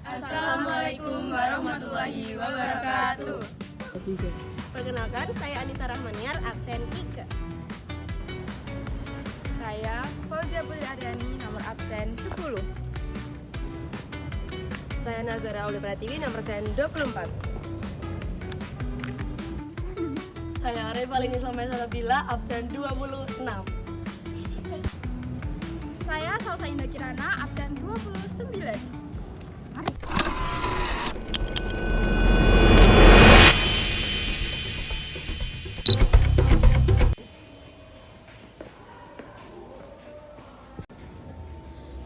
Assalamualaikum warahmatullahi wabarakatuh. Perkenalkan, saya Anissa Rahmaniar, absen 3. Saya Fauzia Putri Aryani, nomor absen 10. Saya Nazara Auli Pratiwi, nomor absen 24. Saya Revalini Salmai Salabila, absen 26. Saya Salsa Indah Kirana, absen 29. Mari.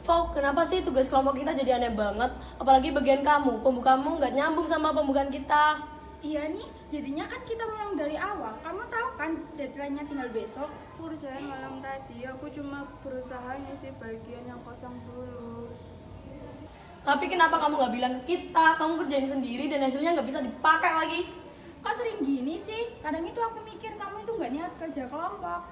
Fau, kenapa sih tugas kelompok kita jadi aneh banget? Apalagi bagian kamu, pembukaanmu nggak nyambung sama pembukaan kita. Iya nih, jadinya kan kita mulai dari awal. Kamu tahu kan deadline-nya tinggal besok. Aku kerjain malam tadi, aku cuma berusaha ngisi bagian yang kosong dulu. Tapi kenapa kamu nggak bilang ke kita? Kamu kerjain sendiri dan hasilnya nggak bisa dipakai lagi. Kok sering gini sih? Kadang itu aku mikir kamu itu nggak niat kerja kelompok.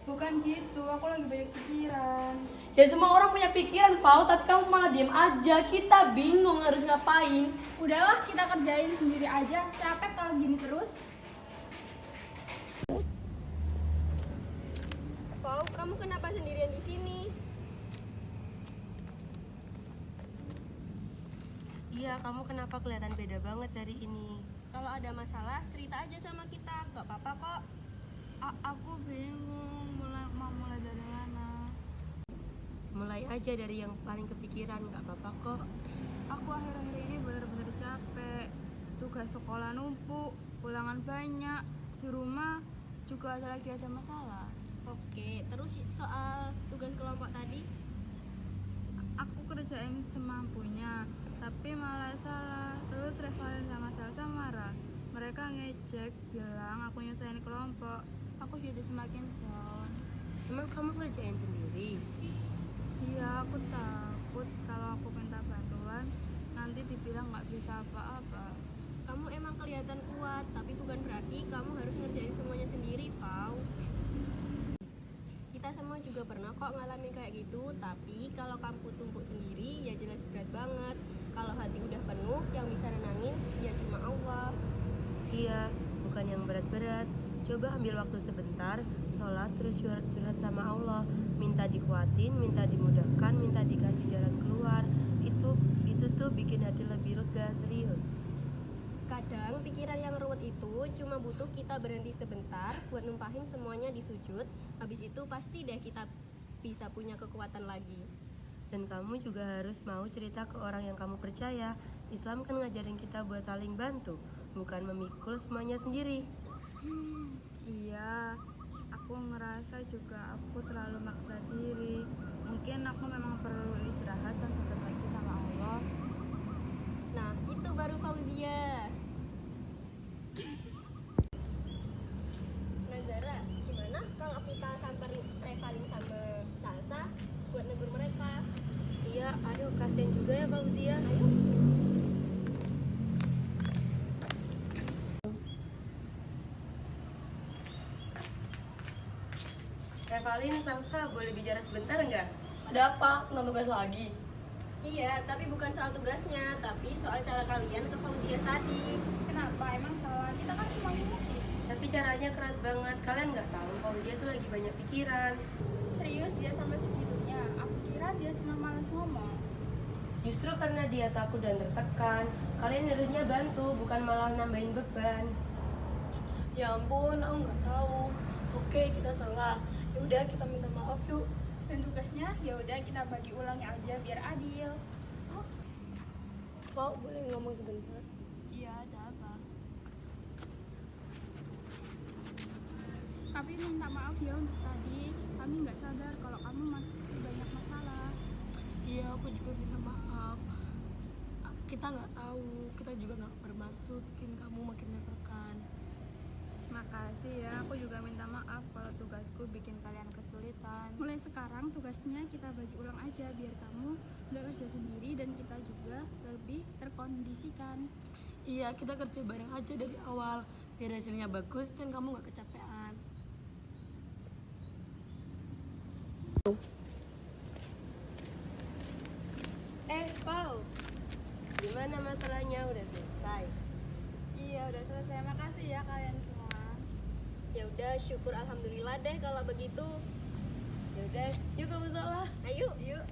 Bukan gitu, aku lagi banyak pikiran. Ya semua orang punya pikiran, Fau, tapi kamu malah diem aja. Kita bingung harus ngapain. Udahlah, kita kerjain sendiri aja. Capek kalau gini terus. Fau, kamu kenapa sendirian di sini? Iya, kamu kenapa kelihatan beda banget dari ini? Kalau ada masalah, cerita aja sama kita. Gak apa-apa kok. Aku bingung mau mulai dari mana. Mulai aja dari yang paling kepikiran, gak apa-apa kok. Aku akhir-akhir ini benar-benar capek. Tugas sekolah numpuk, ulangan banyak. Di rumah juga lagi ada masalah. Oke, terus soal tugas kelompok tadi? Aku kerjain semampunya, tapi malah salah. Terus Revalin sama Salsa marah. Mereka ngejek, bilang aku nyusahin kelompok. Aku jadi semakin down. Emang kamu kerjain sendiri? Iya, aku takut kalau aku minta bantuan nanti dibilang nggak bisa apa-apa. Kamu emang kelihatan kuat, tapi bukan berarti kamu harus ngerjain semuanya sendiri, Pau. Kita semua juga pernah kok ngalamin kayak gitu, tapi kalau kamu tumpuk sendiri ya jelas berat banget. Kalau hati udah penuh, yang bisa nenangin ya cuma Allah. Iya, bukan yang berat-berat. Coba ambil waktu sebentar, sholat terus curhat sama Allah, minta dikuatin, minta dimudahkan, minta dikasih jalan keluar. Itu tuh bikin hati lebih lega, serius. Kadang pikiran yang ruwet itu cuma butuh kita berhenti sebentar buat numpahin semuanya di sujud. Habis itu pasti deh kita bisa punya kekuatan lagi. Dan kamu juga harus mau cerita ke orang yang kamu percaya. Islam kan ngajarin kita buat saling bantu, bukan memikul semuanya sendiri. Iya, aku ngerasa juga aku terlalu maksa diri. Mungkin aku memang perlu istirahat dan dekat lagi sama Allah. Nah, itu baru Fauzia. Nazara, gimana kalau kita samperin Revalin sama Salsa buat negur mereka? Iya, ayo kasihan juga ya Fauzia. Ayo. Revalin, Salsa, boleh bicara sebentar nggak? Ada apa? Tentang tugas lagi? Iya, tapi bukan soal tugasnya, tapi soal cara kalian ke Fauzia tadi. Kenapa? Emang salah? Kita kan cuma ngingetin. Tapi caranya keras banget. Kalian nggak tahu Fauzia tuh lagi banyak pikiran. Serius dia sampai segitunya? Aku kira dia cuma malas ngomong. Justru karena dia takut dan tertekan, kalian harusnya bantu, bukan malah nambahin beban. Ya ampun, aku nggak tahu. Oke, kita salah. Ya udah, kita minta maaf yuk. Dan tugasnya ya udah kita bagi ulang aja biar adil. Fau, boleh ngomong sebentar? Iya, ada apa? Kami minta maaf ya untuk tadi. Kami nggak sadar kalau kamu masih banyak masalah. Iya, aku juga minta maaf. Kita nggak tahu, kita juga nggak bermaksud bikin kamu makin tertekan. Makasih ya, aku juga minta maaf kalau tugasku bikin kalian kesulitan. Mulai sekarang tugasnya kita bagi ulang aja biar kamu nggak kerja sendiri dan kita juga lebih terkondisikan. Iya, kita kerja bareng aja dari awal biar hasilnya bagus dan kamu nggak kecapean. Pau, Gimana masalahnya? Udah selesai? Iya, udah selesai. Makasih ya kalian semua. Ya udah, syukur alhamdulillah deh kalau begitu. Ya udah, yuk kamu salah. Ayo. Yuk.